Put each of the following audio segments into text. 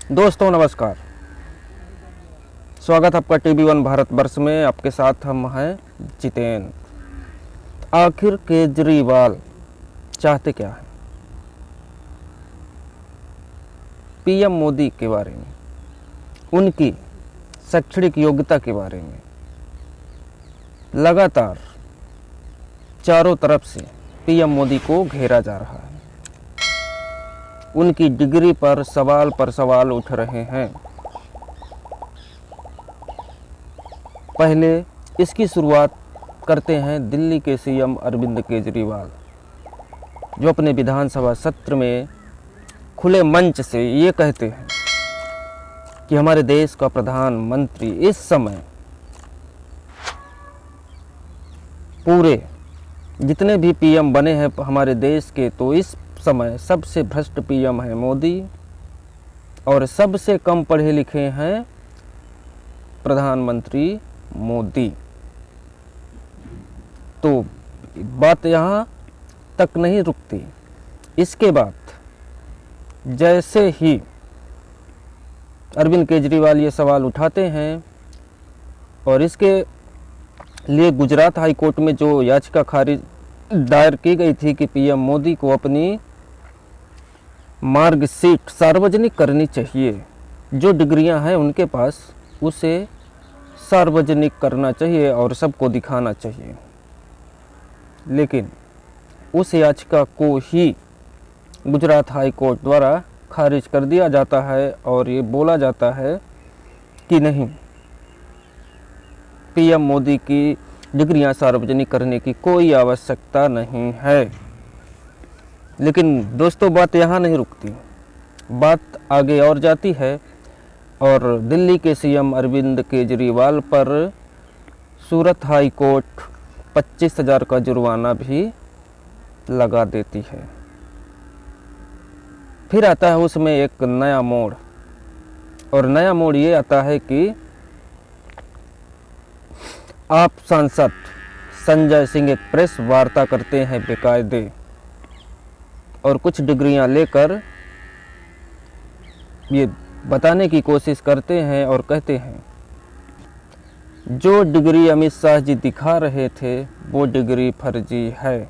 दोस्तों नमस्कार, स्वागत आपका टीवी1 भारतवर्ष में। आपके साथ हम हैं जितेन। आखिर केजरीवाल चाहते क्या है? पीएम मोदी के बारे में, उनकी शैक्षणिक योग्यता के बारे में लगातार चारों तरफ से पीएम मोदी को घेरा जा रहा है। उनकी डिग्री पर सवाल उठ रहे हैं। पहले इसकी शुरुआत करते हैं दिल्ली के सीएम अरविंद केजरीवाल, जो अपने विधानसभा सत्र में खुले मंच से ये कहते हैं कि हमारे देश का प्रधानमंत्री इस समय पूरे जितने भी पीएम बने हैं हमारे देश के, तो इस समय सबसे भ्रष्ट पीएम है मोदी और सबसे कम पढ़े लिखे हैं प्रधानमंत्री मोदी। तो बात यहाँ तक नहीं रुकती। इसके बाद जैसे ही अरविंद केजरीवाल ये सवाल उठाते हैं और इसके लिए गुजरात हाई कोर्ट में जो याचिका खारिज दायर की गई थी कि पीएम मोदी को अपनी मार्कशीट सार्वजनिक करनी चाहिए, जो डिग्रियां हैं उनके पास उसे सार्वजनिक करना चाहिए और सबको दिखाना चाहिए। लेकिन उस याचिका को ही गुजरात हाई कोर्ट द्वारा खारिज कर दिया जाता है और ये बोला जाता है कि नहीं, पीएम मोदी की डिग्रियां सार्वजनिक करने की कोई आवश्यकता नहीं है। लेकिन दोस्तों बात यहाँ नहीं रुकती, बात आगे और जाती है और दिल्ली के सीएम अरविंद केजरीवाल पर सूरत हाई कोर्ट 25,000 का जुर्माना भी लगा देती है। फिर आता है उसमें एक नया मोड़, और नया मोड़ ये आता है कि आप सांसद संजय सिंह एक प्रेस वार्ता करते हैं बेकायदे और कुछ डिग्रियां लेकर ये बताने की कोशिश करते हैं और कहते हैं जो डिग्री अमित शाह जी दिखा रहे थे वो डिग्री फर्जी है।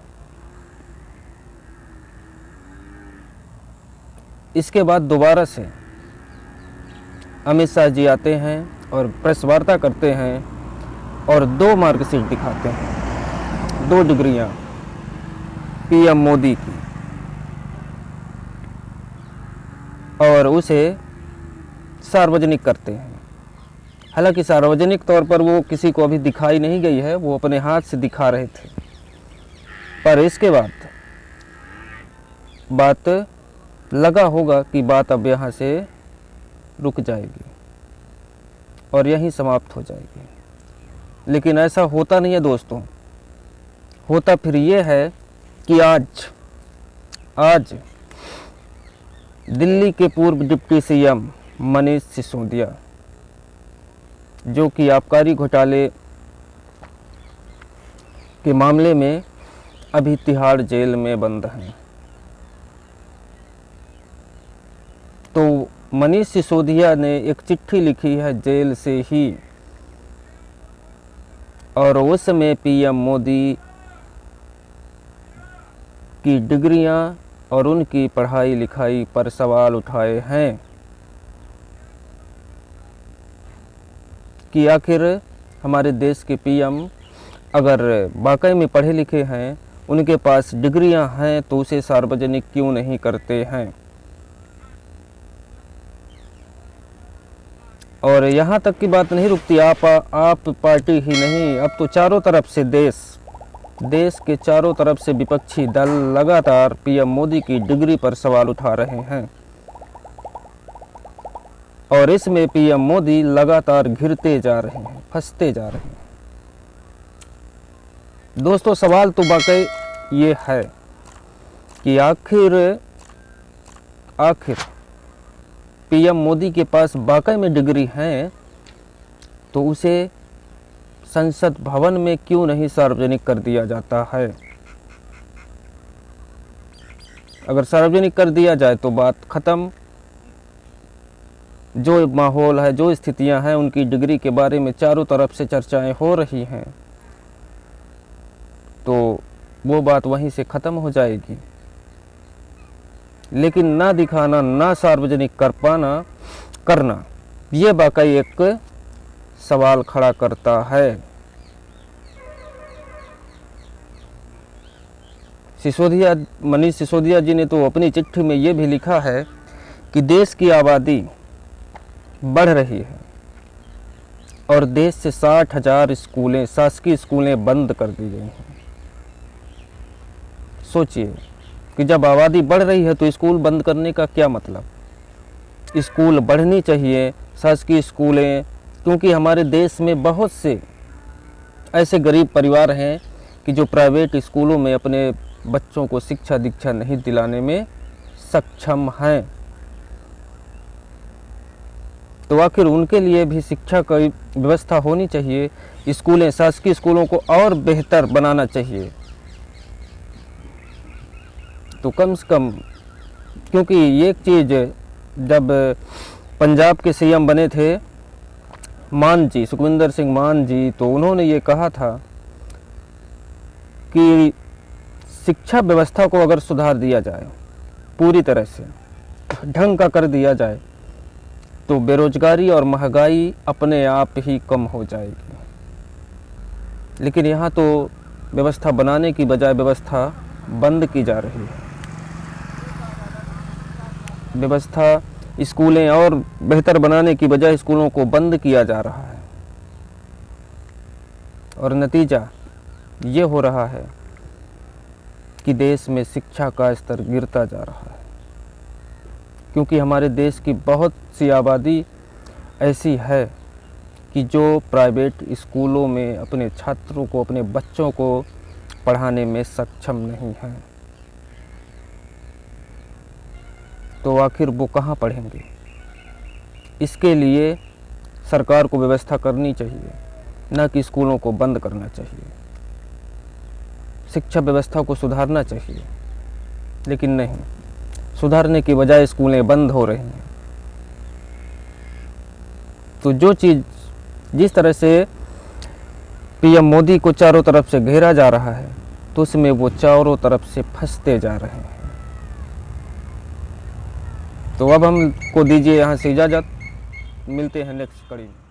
इसके बाद दोबारा से अमित शाह जी आते हैं और प्रेस वार्ता करते हैं और 2 मार्कशीट दिखाते हैं, 2 डिग्रियां पीएम मोदी की, और उसे सार्वजनिक करते हैं। हालांकि सार्वजनिक तौर पर वो किसी को अभी दिखाई नहीं गई है, वो अपने हाथ से दिखा रहे थे। पर इसके बाद बात लगा होगा कि बात अब यहाँ से रुक जाएगी और यहीं समाप्त हो जाएगी। लेकिन ऐसा होता नहीं है दोस्तों। होता फिर ये है कि आज दिल्ली के पूर्व डिप्टी सीएम मनीष सिसोदिया, जो कि आबकारी घोटाले के मामले में अभी तिहाड़ जेल में बंद हैं, तो मनीष सिसोदिया ने एक चिट्ठी लिखी है जेल से ही, और उसमें पीएम मोदी की डिग्रियां और उनकी पढ़ाई लिखाई पर सवाल उठाए हैं कि आखिर हमारे देश के पीएम अगर वाकई में पढ़े लिखे हैं, उनके पास डिग्रियां हैं, तो उसे सार्वजनिक क्यों नहीं करते हैं। और यहाँ तक की बात नहीं रुकती। आप पार्टी ही नहीं, अब तो चारों तरफ से देश के चारों तरफ से विपक्षी दल लगातार पीएम मोदी की डिग्री पर सवाल उठा रहे हैं और इसमें पीएम मोदी लगातार घिरते जा रहे हैं, फंसते जा रहे हैं। दोस्तों सवाल तो वाकई ये है कि आखिर पीएम मोदी के पास वाकई में डिग्री हैं, तो उसे संसद भवन में क्यों नहीं सार्वजनिक कर दिया जाता है। अगर सार्वजनिक कर दिया जाए तो बात खत्म, जो माहौल है, जो स्थितियां हैं, उनकी डिग्री के बारे में चारों तरफ से चर्चाएं हो रही हैं, तो वो बात वहीं से ख़त्म हो जाएगी। लेकिन ना दिखाना, ना सार्वजनिक कर पाना, करना, ये वाकई एक सवाल खड़ा करता है। मनीष सिसोदिया जी ने तो अपनी चिट्ठी में ये भी लिखा है कि देश की आबादी बढ़ रही है और देश से 60,000 स्कूलें, शासकीय स्कूलें बंद कर दी गई हैं। सोचिए कि जब आबादी बढ़ रही है तो स्कूल बंद करने का क्या मतलब। स्कूल बढ़नी चाहिए, शासकीय स्कूलें, क्योंकि हमारे देश में बहुत से ऐसे गरीब परिवार हैं कि जो प्राइवेट स्कूलों में अपने बच्चों को शिक्षा दीक्षा नहीं दिलाने में सक्षम हैं। तो आखिर उनके लिए भी शिक्षा की व्यवस्था होनी चाहिए। स्कूलें, शासकीय स्कूलों को और बेहतर बनाना चाहिए। तो कम से कम, क्योंकि ये एक चीज़, जब पंजाब के सीएम बने थे मान जी, सुखविंदर सिंह मान जी, तो उन्होंने ये कहा था कि शिक्षा व्यवस्था को अगर सुधार दिया जाए, पूरी तरह से ढंग का कर दिया जाए, तो बेरोजगारी और महंगाई अपने आप ही कम हो जाएगी। लेकिन यहाँ तो व्यवस्था बनाने की बजाय व्यवस्था बंद की जा रही है। व्यवस्था, स्कूलें और बेहतर बनाने की बजाय स्कूलों को बंद किया जा रहा है और नतीजा ये हो रहा है कि देश में शिक्षा का स्तर गिरता जा रहा है। क्योंकि हमारे देश की बहुत सी आबादी ऐसी है कि जो प्राइवेट स्कूलों में अपने छात्रों को, अपने बच्चों को पढ़ाने में सक्षम नहीं है। तो आखिर वो कहाँ पढ़ेंगे। इसके लिए सरकार को व्यवस्था करनी चाहिए, न कि स्कूलों को बंद करना चाहिए। शिक्षा व्यवस्था को सुधारना चाहिए, लेकिन नहीं, सुधारने की बजाय स्कूलें बंद हो रही हैं। तो जो चीज़, जिस तरह से पीएम मोदी को चारों तरफ से घेरा जा रहा है, तो उसमें वो चारों तरफ से फंसते जा रहे हैं। तो अब हमको दीजिए यहाँ से इजाज़त, मिलते हैं नेक्स्ट कड़ी में।